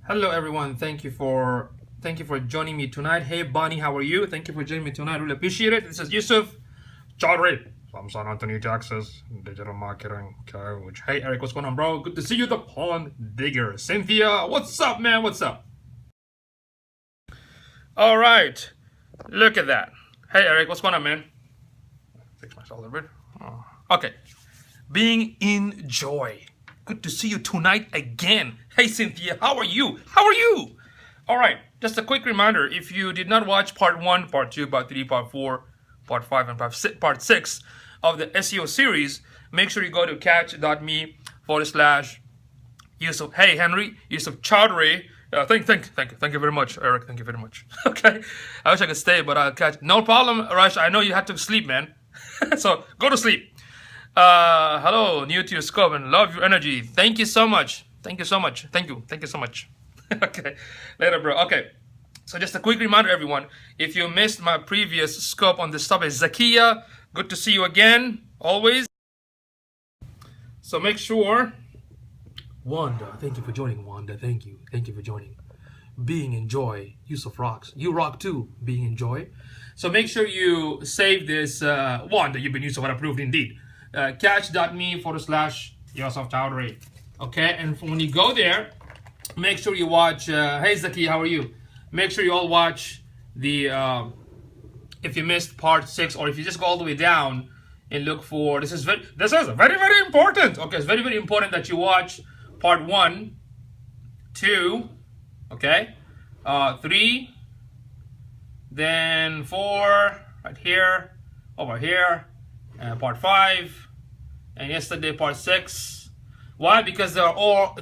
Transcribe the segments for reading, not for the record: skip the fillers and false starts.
Hello everyone, thank you for joining me tonight. Hey Bonnie, how are you? Thank you for joining me tonight. Really appreciate it. This is Yusufchowdhury from San Antonio, Texas, digital marketing coach. Hey Eric, what's going on, bro? Good to see you, the pawn digger. Cynthia, what's up, man? What's up? All right, look at that. Hey Eric, what's going on, man? Fix my shoulder a bit. Oh. Okay, being in joy. Good to see you tonight again. Hey Cynthia, how are you? How are you? All right, just a quick reminder, if you did not watch part 1, part 2, part 3, part 4, part 5, and part 6 of the SEO series, make sure you go to catch.me/Yusuf. Hey Henry, yusufchowdhury. Thank you very much, Eric. Thank you very much. Okay, I wish I could stay, but I'll catch. No problem, Rush. I know you had to sleep, man. So go to sleep. Hello, new to your scope and love your energy. Thank you so much. Thank you so much. Thank you so much. Okay, later, bro. Okay, so just a quick reminder, everyone. If you missed my previous scope on this topic, Zakia, good to see you again, always. So make sure. Wanda, thank you for joining. Wanda, thank you for joining. Being in joy, Yusuf rocks. You rock too. Being in joy. So make sure you save this Wanda. You've been Yusuf approved indeed. Catch.me/Yusufchowdhury. Okay, and when you go there, make sure you watch. Hey Zaki, how are you? Make sure you all watch the. If you missed part 6, or if you just go all the way down and look for this is very important. Okay, it's very important that you watch part 1, 2, okay, 3, then 4, right here, over here. Part 5, and yesterday part 6. Why? Because they are all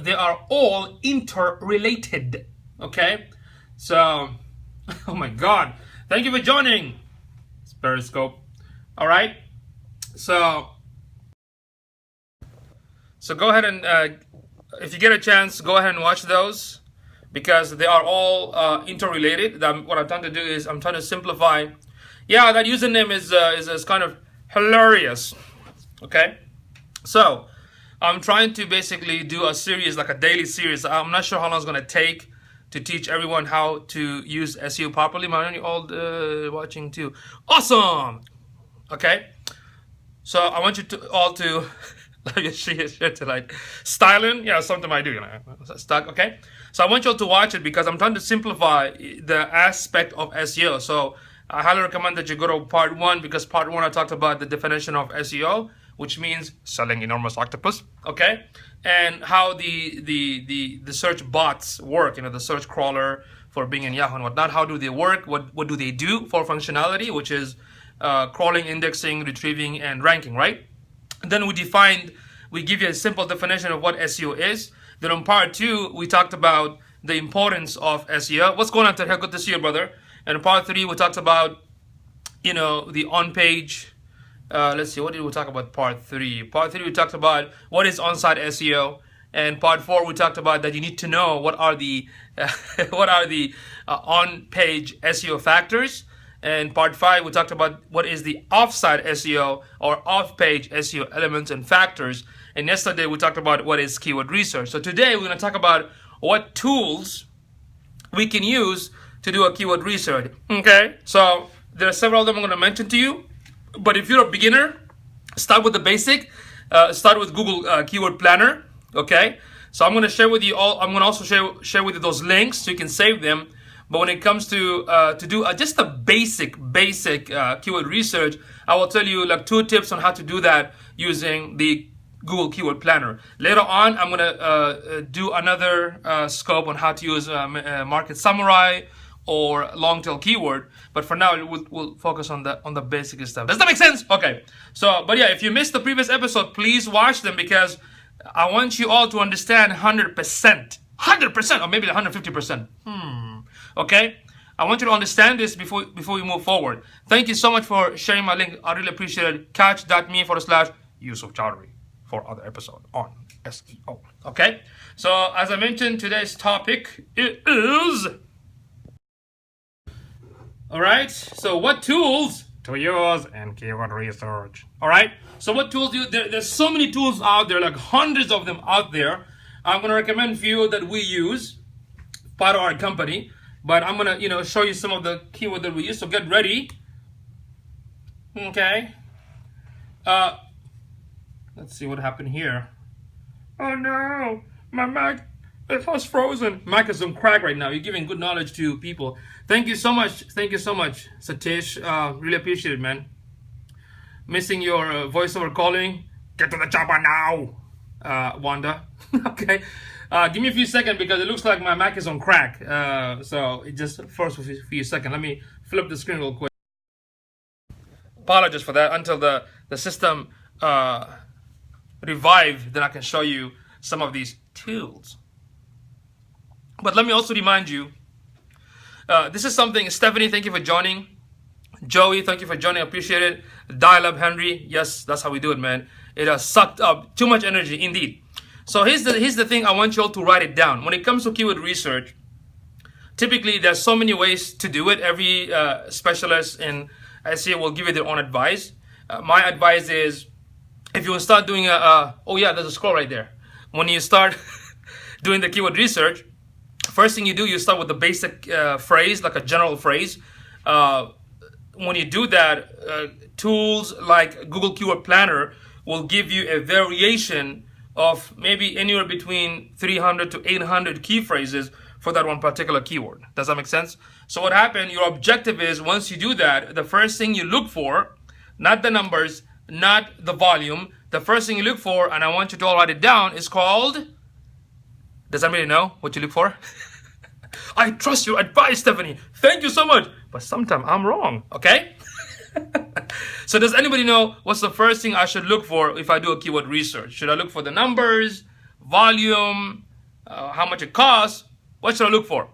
interrelated. Okay, so oh my God, thank you for joining. It's Periscope. All right, so go ahead and if you get a chance, go ahead and watch those because they are all interrelated. What I'm trying to do is I'm trying to simplify. Yeah, that username is kind of hilarious. Okay, so I'm trying to basically do a series, like a daily series. I'm not sure how long it's going to take to teach everyone how to use SEO properly. My all watching too. Awesome. Okay, so I want you to all to share tonight. Styling, yeah, something I do, you know. Stuck. Okay, so I want you all to watch it because I'm trying to simplify the aspect of SEO. So I highly recommend that you go to part 1 because part 1 I talked about the definition of SEO, which means selling enormous octopus, okay, and how the search bots work. You know, the search crawler for Bing and Yahoo and whatnot. How do they work? What do they do for functionality, which is crawling, indexing, retrieving, and ranking, right? And then we give you a simple definition of what SEO is. Then on part 2 we talked about the importance of SEO. What's going on today? Good to see you, brother. And in part 3, we talked about, you know, the on-page. Let's see, what did we talk about? Part 3. Part 3, we talked about what is on-site SEO. And part 4, we talked about that you need to know what are the on-page SEO factors. And part 5, we talked about what is the off-site SEO or off-page SEO elements and factors. And yesterday, we talked about what is keyword research. So today, we're going to talk about what tools we can use to do a keyword research. Okay, so there are several of them I'm going to mention to you, but if you're a beginner, start with the basic. Start with Google Keyword Planner. Okay, so I'm going to share with you all. I'm going to also share with you those links so you can save them. But when it comes to do just a basic keyword research, I will tell you like 2 tips on how to do that using the Google Keyword Planner. Later on, I'm going to do another scope on how to use Market Samurai or long tail keyword, but for now we'll focus on the basic stuff. Does that make sense? Okay, so but yeah, if you missed the previous episode, please watch them because I want you all to understand 100%, or maybe 150%. Okay, I want you to understand this before we move forward. Thank you so much for sharing my link. I really appreciate it. Catch.me/Yusufchowdhury for other episode on SEO. Okay, so as I mentioned, today's topic is. All right, so what tools to use in keyword research? All right, so what tools there's so many tools out there, like hundreds of them out there. I'm going to recommend a few that we use. part of our company. But I'm gonna, show you some of the keyword that we use. So get ready. Okay. Let's see what happened here. Oh no, my Mac, it was frozen. Mac is on crack right now. You're giving good knowledge to people. Thank you so much. Thank you so much, Satish. Really appreciate it, man. Missing your voiceover calling. Get to the chopper now, Wanda. Okay. Give me a few seconds because it looks like my Mac is on crack. So it just froze for a few seconds. Let me flip the screen real quick. Apologize for that. Until the system revive, then I can show you some of these tools. But let me also remind you, this is something. Stephanie, thank you for joining. Joey, thank you for joining. I appreciate it. Dial up Henry. Yes, that's how we do it, man. It has sucked up too much energy, indeed. So here's the thing. I want you all to write it down. When it comes to keyword research, typically there's so many ways to do it. Every specialist in SEO will give you their own advice. My advice is, if you start doing oh yeah, there's a scroll right there. When you start doing the keyword research, first thing you do, you start with the basic phrase, like a general phrase. When you do that, tools like Google Keyword Planner will give you a variation of maybe anywhere between 300 to 800 key phrases for that one particular keyword. Does that make sense? So what happened, your objective is, once you do that, the first thing you look for, not the numbers, not the volume, the first thing you look for, and I want you to all write it down, is called, does anybody know what you look for? I trust your advice, Stephanie. Thank you so much. But sometimes I'm wrong, okay? So does anybody know what's the first thing I should look for if I do a keyword research? Should I look for the numbers, volume, how much it costs? What should I look for?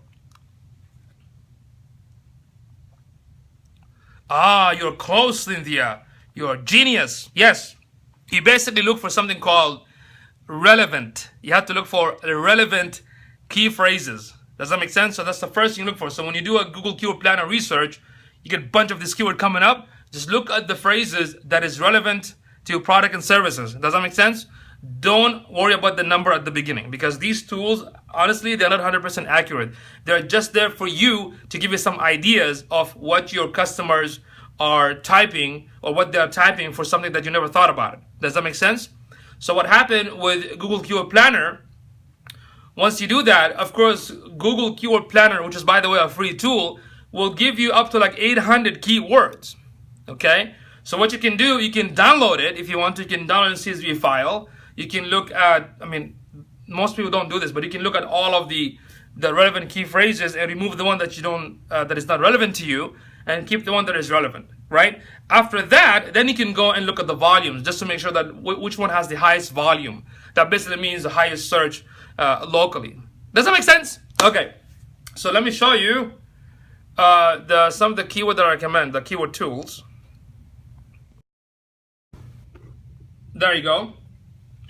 Ah, you're close, Cynthia. You're a genius. Yes. You basically look for something called relevant. You have to look for relevant key phrases. Does that make sense? So that's the first thing you look for. So when you do a Google Keyword Planner research, you get a bunch of this keyword coming up. Just look at the phrases that is relevant to your product and services. Does that make sense? Don't worry about the number at the beginning, because these tools, honestly, they're not 100% accurate. They're just there for you to give you some ideas of what your customers are typing or what they're typing for something that you never thought about. Does that make sense? So what happened with Google Keyword Planner, once you do that, of course, Google Keyword Planner, which is, by the way, a free tool, will give you up to like 800 keywords. Okay? So what you can do, you can download it if you want to. You can download a CSV file. You can look at, I mean, most people don't do this, but you can look at all of the relevant key phrases and remove the one that you don't, that is not relevant to you, and keep the one that is relevant, right? After that, then you can go and look at the volumes just to make sure that which one has the highest volume. That basically means the highest search locally. Does that make sense? Okay, so let me show you some of the keyword that I recommend, the keyword tools. There you go.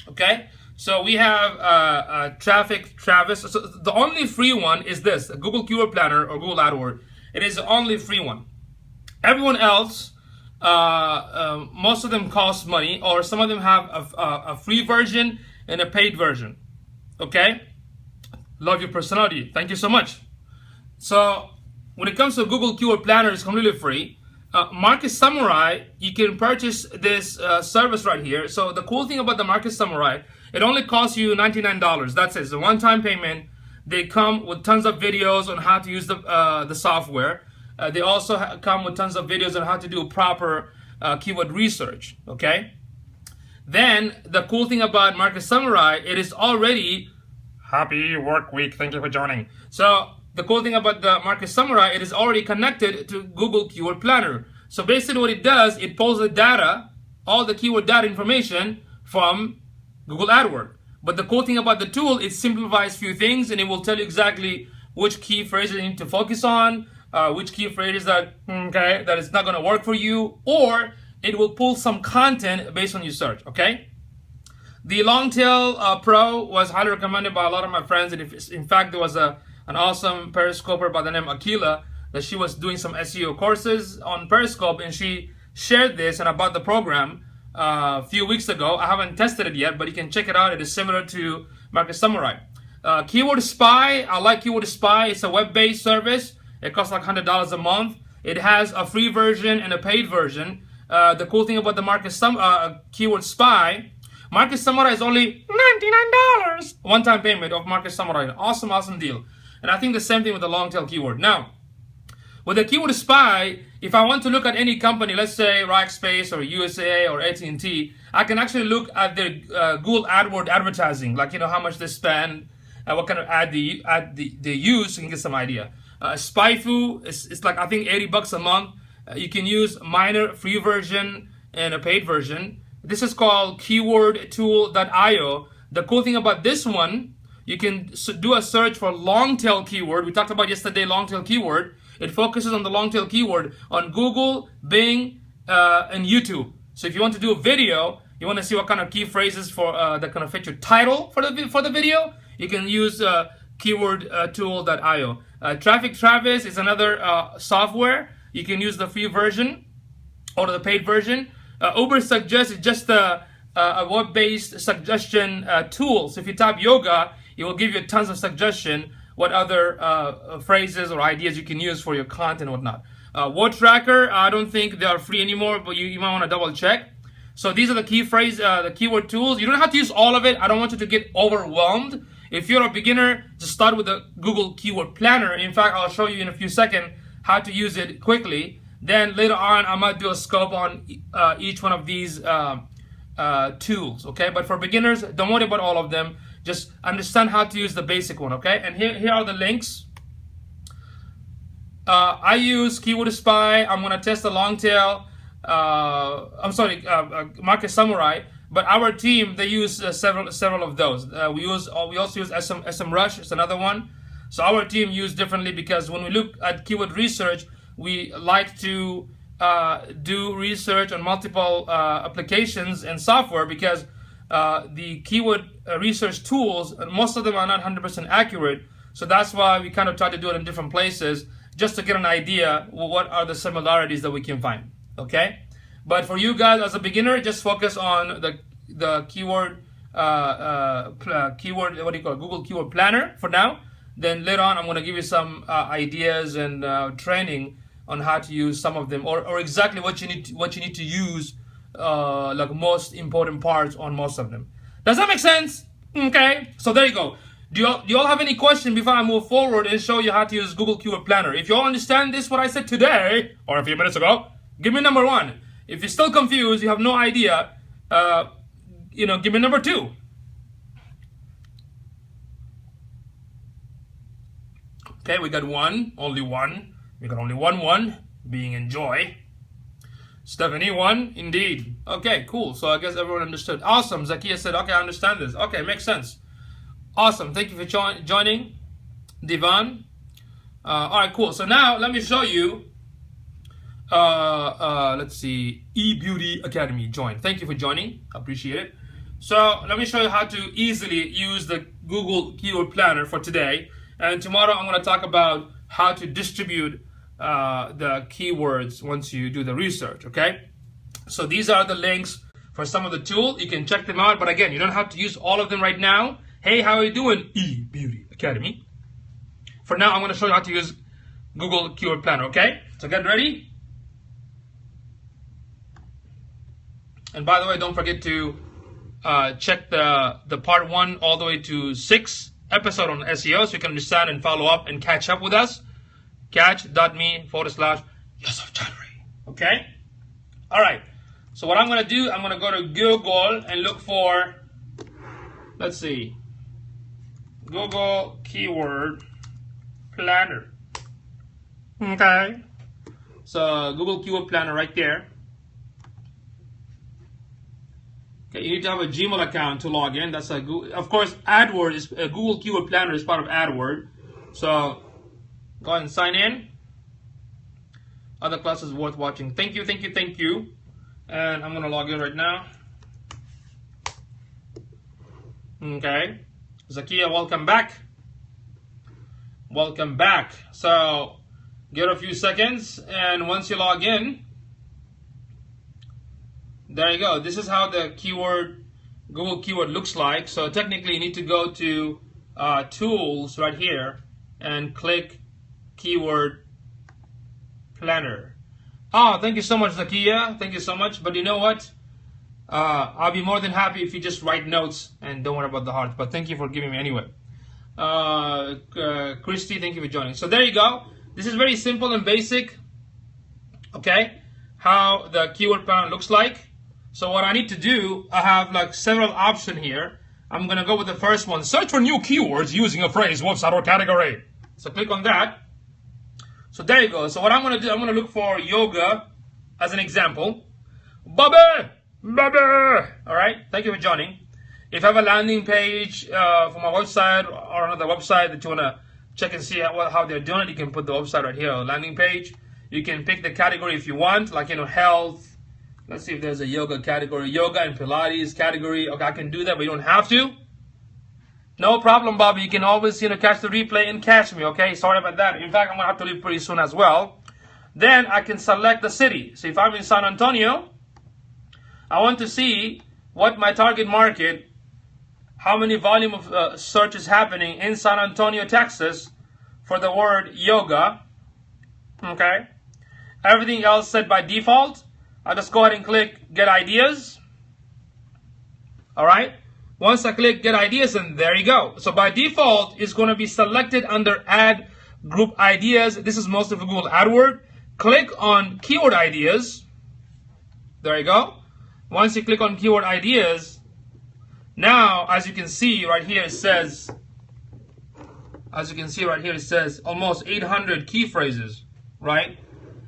Okay, so we have Travis. So the only free one is this, Google Keyword Planner or Google AdWords. It is the only free one. Everyone else, most of them cost money, or some of them have a free version and a paid version. Okay, love your personality. Thank you so much. So when it comes to Google Keyword Planner, it's completely free. Market Samurai, you can purchase this service right here. So the cool thing about the Market Samurai, it only costs you $99. That's it. It's a one-time payment. They come with tons of videos on how to use the software. They also come with tons of videos on how to do proper keyword research. Okay. Then the cool thing about Market Samurai, it is already happy work week. Thank you for joining. So the cool thing about the Market Samurai, it is already connected to Google Keyword Planner. So basically what it does, it pulls the data, all the keyword data information from Google AdWords. But the cool thing about the tool, it simplifies few things, and it will tell you exactly which key phrases you need to focus on, which key phrases that is not going to work for you, or it will pull some content based on your search. Okay. The Longtail Pro was highly recommended by a lot of my friends, and in fact there was an awesome Periscoper by the name of Akila that she was doing some SEO courses on Periscope, and she shared this, and I bought the program a few weeks ago. I haven't tested it yet, but you can check it out. It is similar to Market Samurai. Keyword Spy, I like Keyword Spy. It's a web-based service. It costs like $100 a month. It has a free version and a paid version. The cool thing about the Keyword Spy, Market Samurai is only $99. One-time payment of Market Samurai. Awesome, awesome deal. And I think the same thing with the long tail keyword. Now, with the Keyword Spy, if I want to look at any company, let's say Rackspace or USA or AT&T, I can actually look at their Google AdWords advertising, like how much they spend, what kind of ad they use, so you can get some idea. SpyFu it's like I think $80 a month. You can use minor free version and a paid version. This is called keywordtool.io. The cool thing about this one, you can do a search for long tail keyword. We talked about yesterday long tail keyword. It focuses on the long tail keyword on Google, Bing, and YouTube. So if you want to do a video, you want to see what kind of key phrases for that kind of fit your title for the video, you can use keywordtool.io. Traffic Travis is another software. You can use the free version or the paid version. UberSuggest is just a web-based suggestion tool. So if you type yoga, it will give you tons of suggestion what other phrases or ideas you can use for your content and whatnot. Word Tracker, I don't think they are free anymore, but you might want to double check. So these are the the keyword tools. You don't have to use all of it. I don't want you to get overwhelmed. If you're a beginner, just start with the Google Keyword Planner. In fact, I'll show you in a few seconds how to use it quickly. Then later on, I might do a scope on each one of these tools, okay? But for beginners, don't worry about all of them. Just understand how to use the basic one, okay? And here are the links. I use Keyword Spy. I'm going to test the long tail. Market Samurai. But our team, they use several of those. We also use SMrush. It's another one. So our team use differently because when we look at keyword research, we like to do research on multiple applications and software because the keyword research tools, most of them are not 100% accurate. So that's why we kind of try to do it in different places just to get an idea what are the similarities that we can find. Okay, but for you guys as a beginner, just focus on the keyword Google Keyword Planner for now. Then later on, I'm going to give you some ideas and training on how to use some of them, or exactly what you need to use, like most important parts on most of them. Does that make sense? Okay, so there you go. Do you all have any question before I move forward and show you how to use Google Keyword Planner? If you all understand this, what I said today or a few minutes ago, give me number 1. If you're still confused, you have no idea, give me number 2. Okay, we got only one. We got only one being enjoy. Stephanie, 1, indeed. Okay, cool. So I guess everyone understood. Awesome. Zakia said, okay, I understand this. Okay, makes sense. Awesome. Thank you for joining, Divan. All right, cool. So now let me show you. Let's see. eBeauty Academy. Join. Thank you for joining. Appreciate it. So let me show you how to easily use the Google Keyword Planner for today. And tomorrow I'm going to talk about how to distribute the keywords once you do the research, okay? So these are the links for some of the tools. You can check them out, but again, you don't have to use all of them right now. Hey, how are you doing? eBeauty Academy. For now, I'm going to show you how to use Google Keyword Planner, okay? So get ready. And by the way, don't forget to check the part 1 all the way to 6 episode on SEO so you can understand and follow up and catch up with us. Catch.me/yusufchowdhury. Okay? All right. So what I'm going to do, I'm going to go to Google and look for, let's see, Google Keyword Planner. Okay? So Google Keyword Planner right there. Okay, you need to have a Gmail account to log in. That's a Google, of course, AdWords is Google Keyword Planner is part of AdWords. So go ahead and sign in. Other classes worth watching. Thank you. And I'm gonna log in right now. Okay, Zakia, welcome back. Welcome back. So give it a few seconds, and once you log in, there you go. This is how the Google keyword looks like. So technically you need to go to tools right here and click keyword planner. Oh, thank you so much, Zakia. Thank you so much. But you know what? I'll be more than happy if you just write notes and don't worry about the heart. But thank you for giving me anyway. Christy, thank you for joining. So there you go. This is very simple and basic. Okay, how the keyword planner looks like. So what I need to do, I have like several options here. I'm gonna go with the first one. Search for new keywords using a phrase, website, or category. So click on that. So there you go. So what I'm gonna do, I'm gonna look for yoga as an example. Bobby! All right, thank you for joining. If you have a landing page for my website or another website that you want to check and see how they're doing it, you can put the website right here, landing page. You can pick the category if you want, like, health. Let's see if there's a yoga category, yoga and Pilates category. Okay, I can do that, but you don't have to. No problem, Bobby. You can always, catch the replay and catch me, okay? Sorry about that. In fact, I'm going to have to leave pretty soon as well. Then I can select the city. So if I'm in San Antonio, I want to see what my target market, how many volume of search is happening in San Antonio, Texas for the word yoga. Okay. Everything else set by default. I'll just go ahead and click get ideas. All right. Once I click get ideas, and there you go. So by default, it's going to be selected under add group ideas. This is mostly for Google AdWords. Click on keyword ideas. There you go. Once you click on keyword ideas, now, as you can see right here, it says, almost 800 key phrases, right?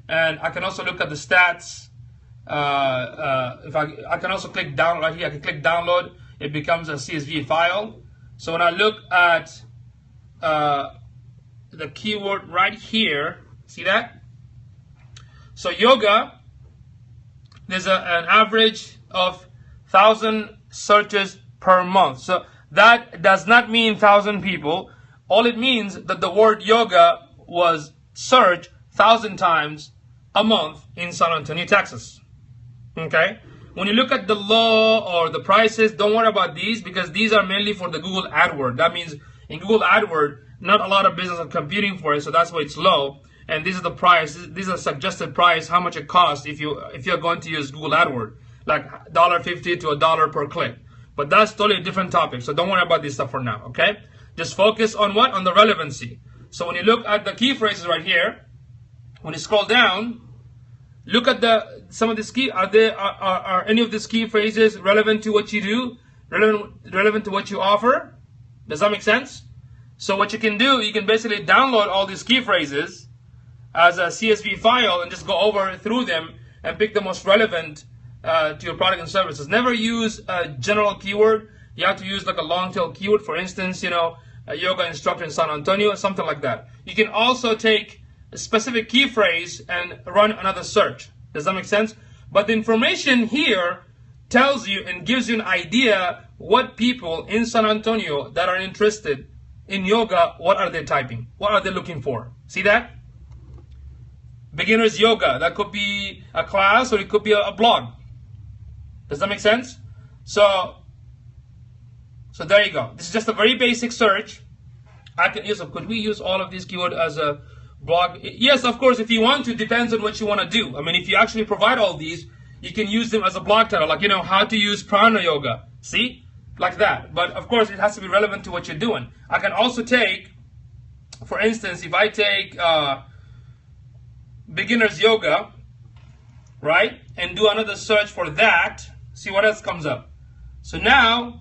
And I can also look at the stats. If I can also click download right here. I can click download. It becomes a CSV file. So when I look at the keyword right here, see that? So yoga. There's an average of 1,000 searches per month. So that does not mean 1,000 people. All it means that the word yoga was searched 1,000 times a month in San Antonio, Texas. Okay? When you look at the law or the prices, don't worry about these because these are mainly for the Google AdWords. That means in Google AdWords, not a lot of businesses are competing for it, so that's why it's low. And this is the price. This is a suggested price, how much it costs if you're going to use Google AdWords, like $1.50 to $1 per click. But that's totally a different topic, so don't worry about this stuff for now, okay? Just focus on what? On the relevancy. So when you look at the key phrases right here, when you scroll down, look at some of these key. Are any of these key phrases relevant to what you do? Relevant to what you offer? Does that make sense? So what you can do, you can basically download all these key phrases as a CSV file and just go over through them and pick the most relevant to your product and services. Never use a general keyword. You have to use like a long tail keyword. For instance, a yoga instructor in San Antonio, something like that. You can also take a specific key phrase and run another search. Does that make sense? But the information here tells you and gives you an idea what people in San Antonio that are interested in yoga, what are they typing? What are they looking for? See that? Beginner's yoga. That could be a class or it could be a blog. Does that make sense? So there you go. This is just a very basic search. Could we use all of these keywords as a blog? Yes, of course, if you want to. Depends on what you want to do. I mean, if you actually provide all these, you can use them as a blog title, like, how to use prana yoga. See? Like that. But of course, it has to be relevant to what you're doing. I can also take, for instance, if I take beginner's yoga, right, and do another search for that, see what else comes up. So now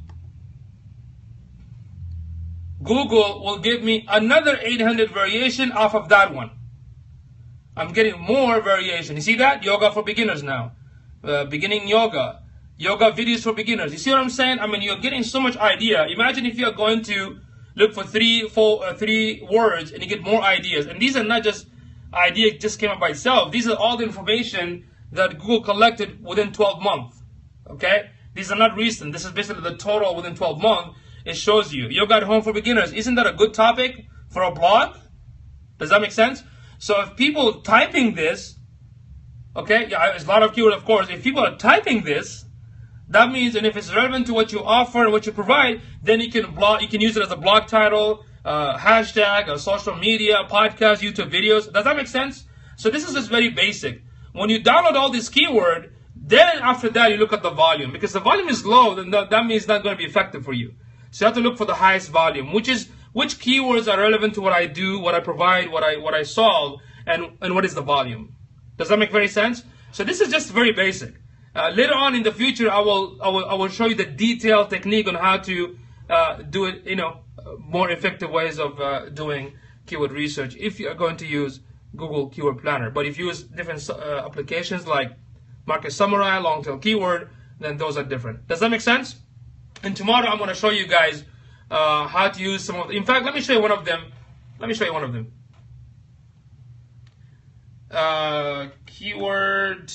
Google will give me another 800 variation off of that one. I'm getting more variation. You see that? Yoga for beginners now. Beginning yoga. Yoga videos for beginners. You see what I'm saying? I mean, you're getting so much idea. Imagine if you're going to look for three words and you get more ideas. And these are not just idea just came up by itself. These are all the information that Google collected within 12 months. Okay? These are not recent. This is basically the total within 12 months. It shows you. Yoga at home for beginners. Isn't that a good topic for a blog? Does that make sense? So if people typing this, okay, yeah, there's a lot of keywords, of course. If people are typing this, That means, and if it's relevant to what you offer and what you provide, then you can use it as a blog title, hashtag, a social media, podcast, YouTube videos. Does that make sense? So this is just very basic. When you download all this keyword, then after that you look at the volume. Because the volume is low, then that means it's not going to be effective for you. So you have to look for the highest volume, which keywords are relevant to what I do, what I provide, what I solve, and what is the volume. Does that make very sense? So this is just very basic. Later on in the future, I will show you the detailed technique on how to do it, more effective ways of doing keyword research if you are going to use Google Keyword Planner. But if you use different applications like Market Samurai, Long Tail Keyword, then those are different. Does that make sense? And tomorrow I'm going to show you guys how to use some of. In fact, let me show you one of them. Keyword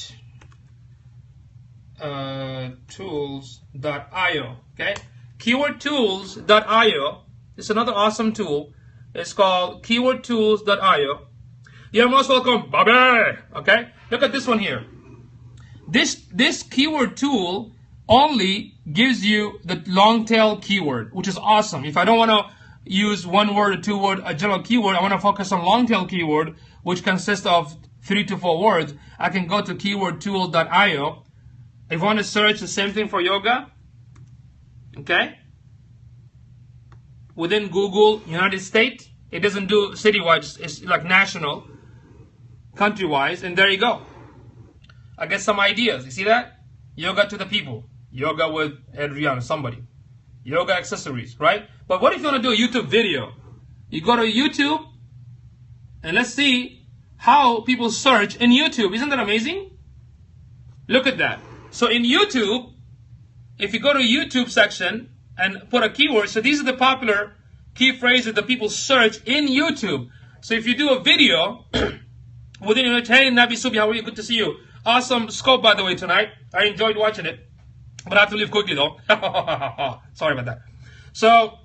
tools.io. Okay, keywordtools.io is another awesome tool. It's called keywordtools.io. You're most welcome, Bobby. Okay, look at this one here. This keyword tool only gives you the long tail keyword, which is awesome. If I don't want to use one word or two word, a general keyword, I want to focus on long tail keyword, which consists of 3 to 4 words. I can go to keywordtool.io. If I want to search the same thing for yoga, okay, within Google United States, it doesn't do citywide, it's like national, country-wise, and there you go. I get some ideas. You see that? Yoga to the people. Yoga with Adriana, somebody. Yoga accessories, right? But what if you want to do a YouTube video? You go to YouTube, and let's see how people search in YouTube. Isn't that amazing? Look at that. So in YouTube, if you go to YouTube section and put a keyword, so these are the popular key phrases that people search in YouTube. So if you do a video within your, hey Nabi Subi, how are you? Good to see you. Awesome scope, by the way, tonight. I enjoyed watching it, but I have to leave quickly though. Sorry about that. So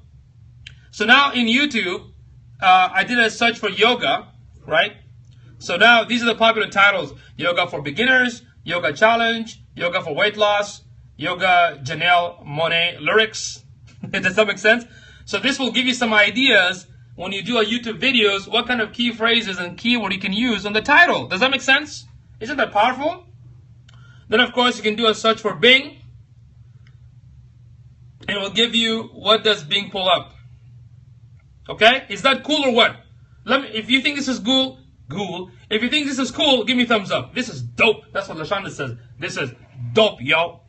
now in YouTube, I did a search for yoga, right? So now these are the popular titles: yoga for beginners, yoga challenge, yoga for weight loss, yoga Janelle Monáe lyrics. Does that make sense? So this will give you some ideas when you do a YouTube videos, what kind of key phrases and keyword you can use on the title. Does that make sense? Isn't that powerful? Then of course you can do a search for Bing. And it will give you what does Bing pull up. Okay? Is that cool or what? If you think this is cool, if you think this is cool, give me a thumbs up. This is dope. That's what LaShonda says. This is dope, yo.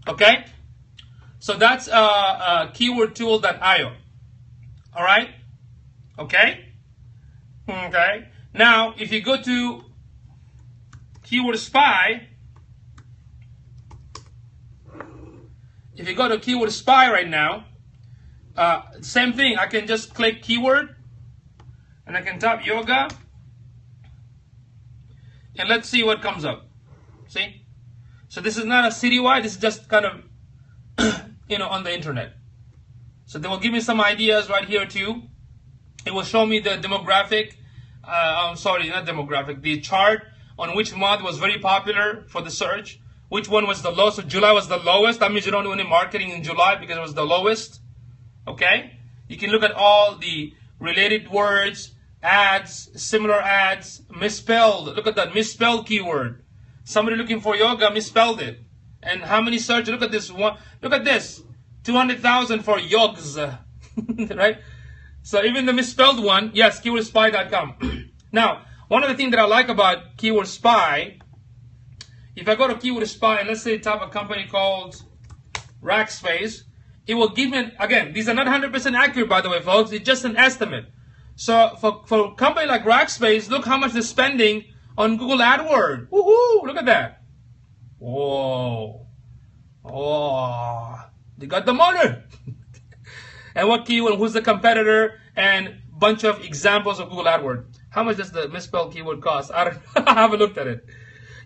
Okay? So that's keywordtool.io. All right? Okay? Okay. Now, if you go to Keyword Spy, right now, same thing. I can just click keyword, and I can type yoga, and let's see what comes up. See? So this is not a citywide. This is just kind of, on the internet. So they will give me some ideas right here too. It will show me the demographic. I'm sorry, not demographic. The chart on which month was very popular for the search. Which one was the lowest? So July was the lowest. That means you don't do any marketing in July because it was the lowest. Okay? You can look at all the related words, ads, similar ads, misspelled. Look at that, misspelled keyword. Somebody looking for yoga misspelled it. And how many searches? Look at this one. Look at this. 200,000 for yogs. Right? So even the misspelled one, yes, keywordspy.com. Now, one of the things that I like about Keyword Spy, if I go to Keyword Spy and let's say type a company called Rackspace, it will give me, again, these are not 100% accurate, by the way, folks. It's just an estimate. So for a company like Rackspace, look how much they're spending on Google AdWords. Woohoo! Look at that. Whoa. Oh, they got the money. And what keyword, who's the competitor, and bunch of examples of Google AdWords. How much does the misspelled keyword cost? I haven't looked at it.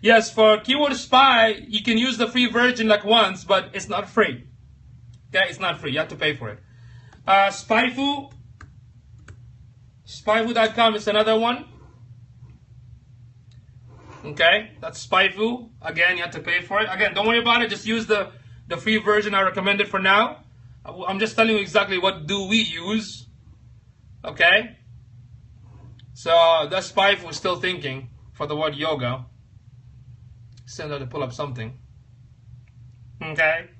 Yes, for Keyword Spy, you can use the free version like once, but it's not free. Okay, it's not free. You have to pay for it. SpyFu. SpyFu.com is another one. Okay, that's SpyFu. Again, you have to pay for it. Again, don't worry about it. Just use the free version I recommended for now. I'm just telling you exactly what do we use. Okay, so that's SpyFu still thinking for the word yoga. Still have to pull up something. Okay.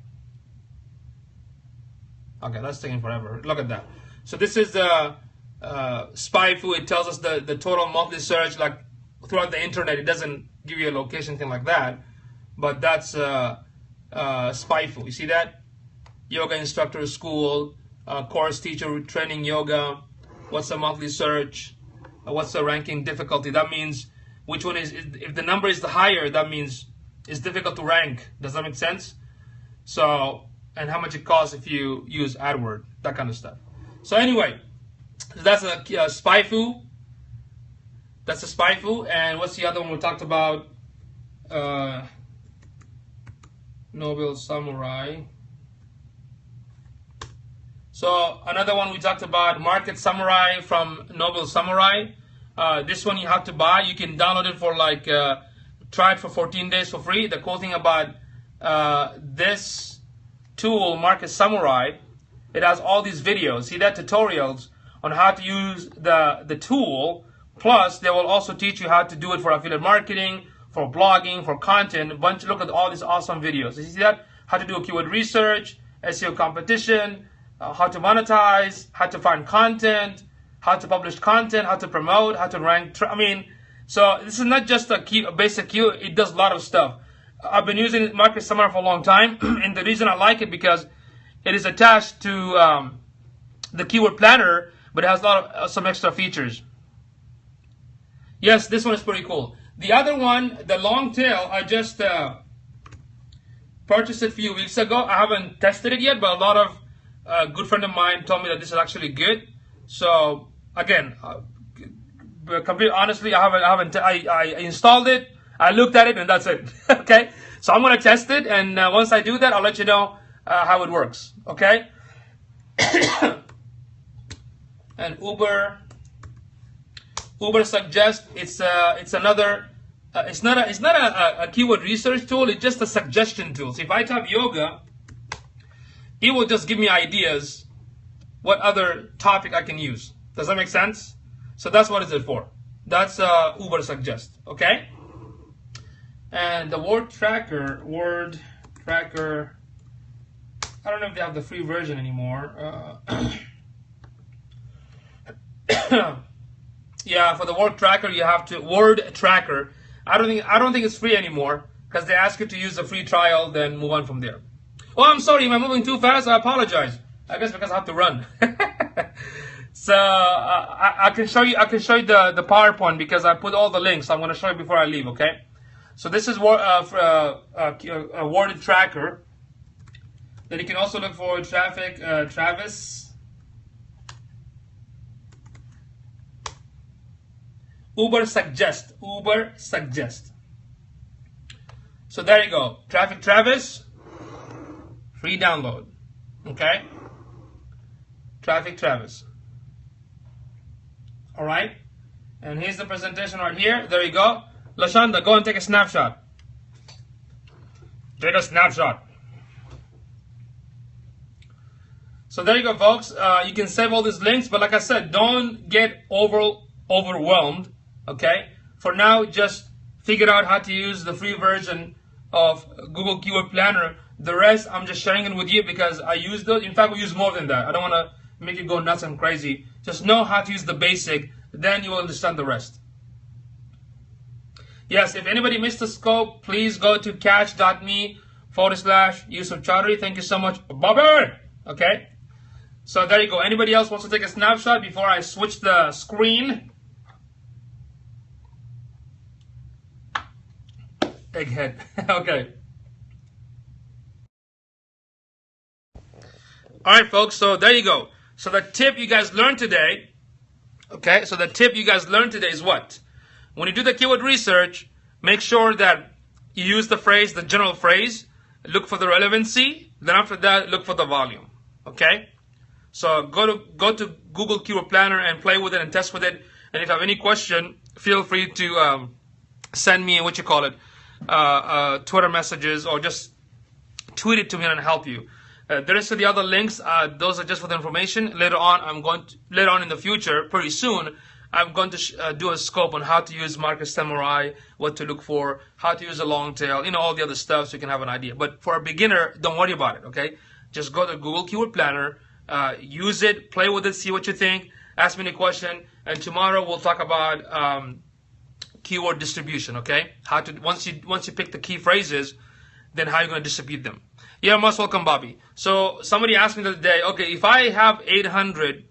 Okay, that's taking forever. Look at that. So this is the SpyFu. It tells us the total monthly search, like throughout the internet. It doesn't give you a location thing like that, but that's SpyFu. You see that? Yoga instructor school, course teacher training yoga. What's the monthly search? What's the ranking difficulty? That means which one is, if the number is the higher, that means it's difficult to rank. Does that make sense? So, and how much it costs if you use AdWord, that kind of stuff. So anyway, that's a SpyFu. That's a SpyFu. And what's the other one we talked about? Noble Samurai. So another one we talked about, Market Samurai from Noble Samurai. This one you have to buy. You can download it for like, try it for 14 days for free. The cool thing about this tool, Market Samurai, it has all these videos. See that? Tutorials on how to use the tool. Plus, they will also teach you how to do it for affiliate marketing, for blogging, for content. Look at all these awesome videos. You see that? How to do a keyword research, SEO competition, how to monetize, how to find content, how to publish content, how to promote, how to rank. I mean, so this is not just a basic keyword. It does a lot of stuff. I've been using Market Samurai for a long time, and the reason I like it because it is attached to the keyword planner, but it has a lot of some extra features. Yes, this one is pretty cool. The other one, the long tail, I just purchased it a few weeks ago. I haven't tested it yet, but a lot of good friend of mine told me that this is actually good. So again, completely honestly, I installed it, I looked at it, and that's it. Okay, so I'm gonna test it, and once I do that, I'll let you know how it works. Okay. And UberSuggest, it's another. It's not a keyword research tool. It's just a suggestion tool. So if I type yoga, it will just give me ideas what other topic I can use. Does that make sense? So that's what is it for. That's UberSuggest. Okay. And the word tracker. I don't know if they have the free version anymore. Yeah, for the word tracker you have to word tracker. I don't think it's free anymore because they ask you to use the free trial, then move on from there. Oh, I'm sorry, am I moving too fast? I apologize. I guess because I have to run. So I can show you. The PowerPoint because I put all the links. I'm going to show you before I leave. Okay. So this is a worded tracker. Then you can also look for traffic. Travis. UberSuggest. So there you go. Traffic Travis. Free download. Okay. Traffic Travis. Alright. And here's the presentation right here. There you go. Lashanda, go and take a snapshot. Take a snapshot. So there you go, folks. You can save all these links, but like I said, don't get overwhelmed. Okay. For now, just figure out how to use the free version of Google Keyword Planner. The rest, I'm just sharing it with you because I use those. In fact, we use more than that. I don't want to make it go nuts and crazy. Just know how to use the basic, then you will understand the rest. Yes, if anybody missed the scope, please go to catch.me/yusufchowdhury. Thank you so much, Bobby. Okay. So there you go. Anybody else wants to take a snapshot before I switch the screen? Egghead. Okay. Alright, folks, so there you go. So the tip you guys learned today, okay, so the tip you guys learned today is what? When you do the keyword research, make sure that you use the phrase, the general phrase, look for the relevancy, then after that, look for the volume, okay? So go to Google Keyword Planner and play with it and test with it. And if you have any question, feel free to send me what you call it, Twitter messages, or just tweet it to me and I'll help you. The rest of the other links, those are just for the information. Later on in the future, pretty soon, I'm going to do a scope on how to use Market Samurai, what to look for, how to use a long tail, all the other stuff so you can have an idea. But for a beginner, don't worry about it, okay? Just go to Google Keyword Planner, use it, play with it, see what you think, ask me any question, and tomorrow we'll talk about keyword distribution, okay? How to once you pick the key phrases, then how you're going to distribute them. Yeah, most welcome, Bobby. So somebody asked me the other day, okay, if I have 800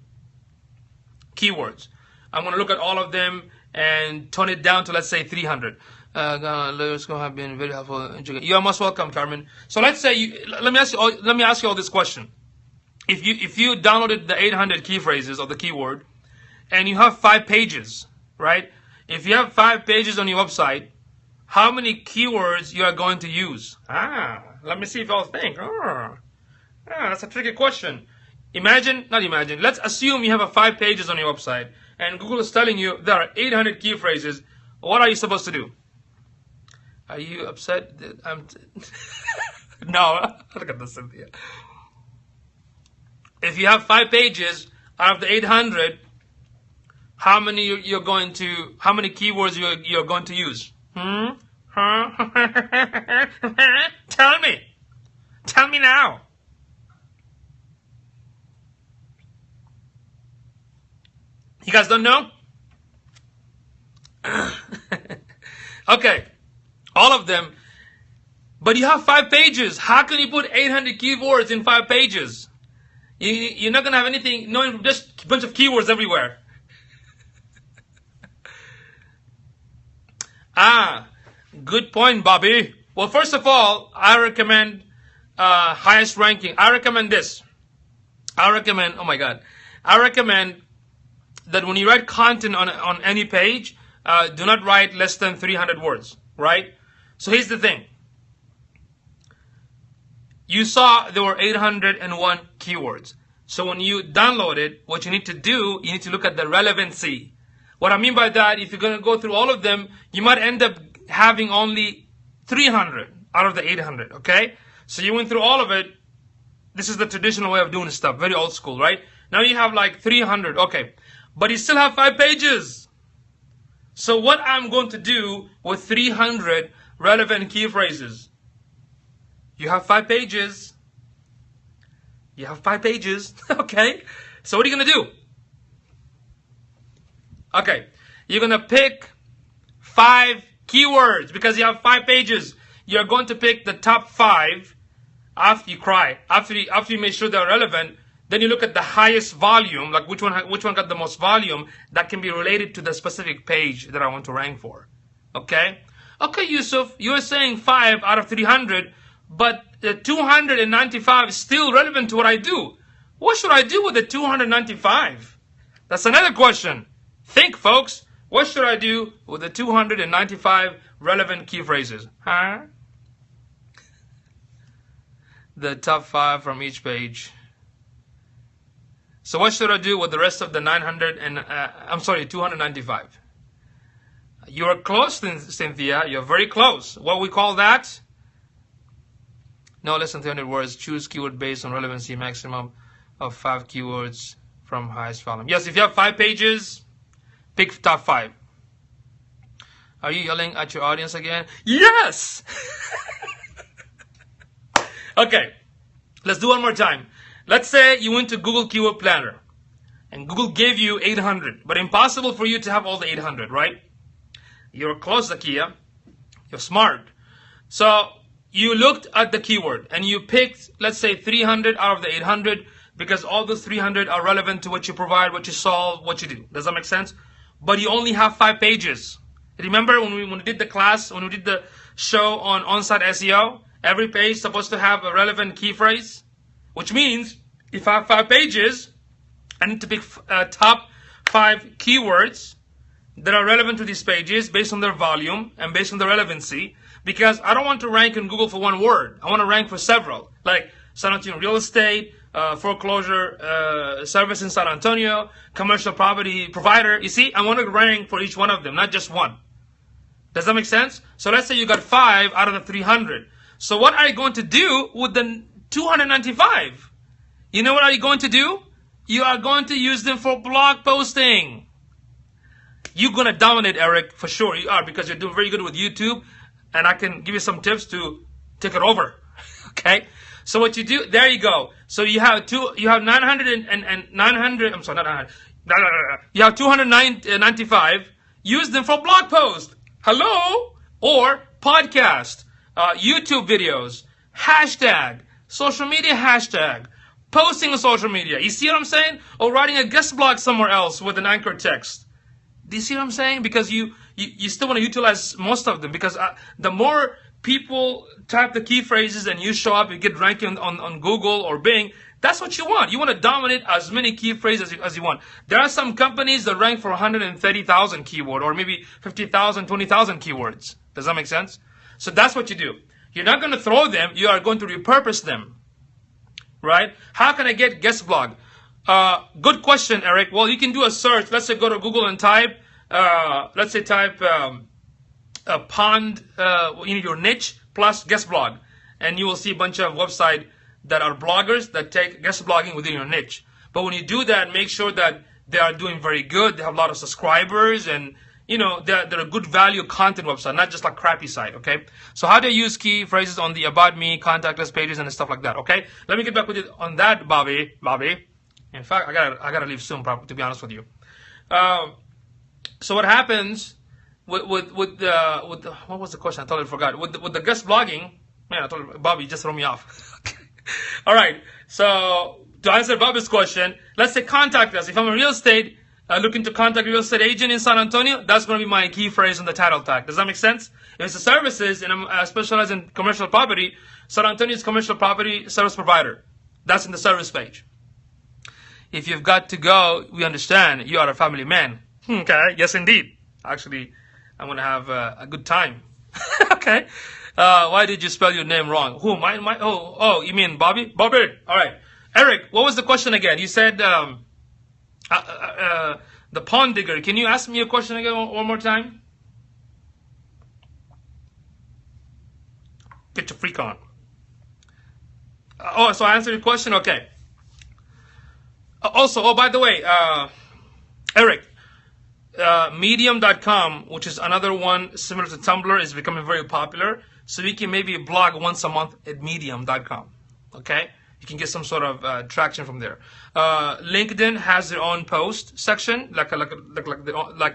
keywords, I'm going to look at all of them and tone it down to, let's say, 300. Let's go. Have been very helpful. You are most welcome, Carmen. So let's say let me ask you all this question. If you downloaded the 800 key phrases of the keyword, and you have 5 pages, right? If you have 5 pages on your website, how many keywords you are going to use? Let me see if y'all think. That's a tricky question. Let's assume you have 5 pages on your website, and Google is telling you there are 800 key phrases. What are you supposed to do? Are you upset that I'm... No, look at this, Cynthia. If you have 5 pages out of the 800, how many keywords you're going to use? Tell me now. You guys don't know? Okay, all of them. But you have 5 pages. How can you put 800 keywords in 5 pages? You're not going to have anything, just a bunch of keywords everywhere. Good point, Bobby. Well, first of all, I recommend highest ranking. I recommend this. I recommend that when you write content on any page, do not write less than 300 words, right? So here's the thing. You saw there were 801 keywords. So when you download it, what you need to do, you need to look at the relevancy. What I mean by that, if you're going to go through all of them, you might end up having only 300 out of the 800, okay? So you went through all of it. This is the traditional way of doing stuff, very old school, right? Now you have like 300, okay. But you still have 5 pages. So what I'm going to do with 300 relevant key phrases? You have 5 pages. Okay. So what are you going to do? Okay. You're going to pick 5 keywords because you have 5 pages. You're going to pick the top 5 after you make sure they're relevant. Then you look at the highest volume, like which one got the most volume that can be related to the specific page that I want to rank for. Okay? Okay, Yusuf, you are saying 5 out of 300, but the 295 is still relevant to what I do. What should I do with the 295? That's another question. Think, folks. What should I do with the 295 relevant key phrases? The top 5 from each page. So what should I do with the rest of the 295? You're close, Cynthia. You're very close. What we call that? No less than 300 words. Choose keyword based on relevancy. Maximum of 5 keywords from highest volume. Yes, if you have 5 pages, pick top 5. Are you yelling at your audience again? Yes! Okay, let's do one more time. Let's say you went to Google Keyword Planner and Google gave you 800, but impossible for you to have all the 800, right? You're close, Zakia. You're smart. So you looked at the keyword and you picked, let's say, 300 out of the 800 because all those 300 are relevant to what you provide, what you solve, what you do. Does that make sense? But you only have 5 pages. Remember when we did the class, when we did the show on on-site SEO? Every page is supposed to have a relevant key phrase, which means if I have 5 pages, I need to pick top 5 keywords that are relevant to these pages based on their volume and based on the relevancy, because I don't want to rank in Google for one word. I want to rank for several, like San Antonio real estate, foreclosure service in San Antonio, commercial property provider. You see, I want to rank for each one of them, not just one. Does that make sense? So let's say you got 5 out of the 300. So what are you going to do with the 295? You know what are you going to do? You are going to use them for blog posting. You're going to dominate, Eric, for sure. You are, because you're doing very good with YouTube, and I can give you some tips to take it over. Okay? So what you do, there you go. So you have 900 and 900, I'm sorry, not 900. You have 295. Use them for blog post. Hello? Or podcast, YouTube videos, hashtag, social media hashtag, posting on social media. You see what I'm saying? Or writing a guest blog somewhere else with an anchor text. Do you see what I'm saying? Because you still want to utilize most of them, because the more people type the key phrases and you show up, you get ranking on Google or Bing. That's what you want. You want to dominate as many key phrases as you want. There are some companies that rank for 130,000 keyword, or maybe 50,000, 20,000 keywords. Does that make sense? So that's what you do. You're not going to throw them. You are going to repurpose them. Right? How can I get guest blog? Good question, Eric. Well, you can do a search. Let's say go to Google and type, let's say type a pond, your niche plus guest blog. And you will see a bunch of websites that are bloggers that take guest blogging within your niche. But when you do that, make sure that they are doing very good. They have a lot of subscribers, and they're a good value content website, not just like crappy site. Okay. So how do you use key phrases on the about me, contact us pages, and stuff like that? Okay. Let me get back with you on that, Bobby. In fact, I gotta leave soon, probably, to be honest with you. So what happens with what was the question? I totally forgot. With the guest blogging, man, I told Bobby, just throw me off. All right. So to answer Bobby's question, let's say contact us. If I'm a real estate looking to contact a real estate agent in San Antonio, that's going to be my key phrase on the title tag. Does that make sense? If it's a services and I specialize in commercial property, San Antonio's commercial property service provider. That's in the service page. If you've got to go, we understand. You are a family man. Okay. Yes, indeed. Actually, I'm going to have a good time. Okay. Why did you spell your name wrong? Who? Oh, you mean Bobby? Bobby. All right. Eric, what was the question again? You said the pond digger. Can you ask me a question again one more time? Get your freak on. So I answered your question? Okay. Also, by the way, Eric, Medium.com, which is another one similar to Tumblr, is becoming very popular. So you can maybe blog once a month at Medium.com. Okay? You can get some sort of traction from there. LinkedIn has their own post section, like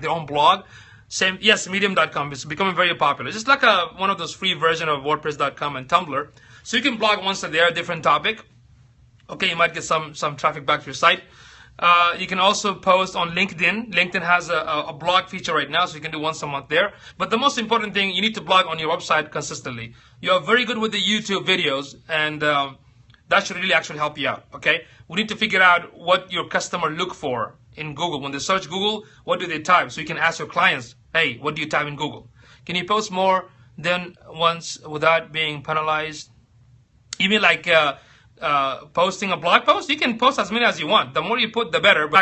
their own blog. Same, yes, Medium.com is becoming very popular. It's just like one of those free version of WordPress.com and Tumblr. So you can blog once a day, a different topic. Okay, you might get some traffic back to your site. You can also post on LinkedIn. LinkedIn has a blog feature right now, so you can do once a month there. But the most important thing, you need to blog on your website consistently. You are very good with the YouTube videos, and that should really actually help you out. Okay, we need to figure out what your customer look for in Google. When they search Google, what do they type? So you can ask your clients, hey, what do you type in Google? Can you post more than once without being penalized? Even like posting a blog post, you can post as many as you want. The more you put, the better. But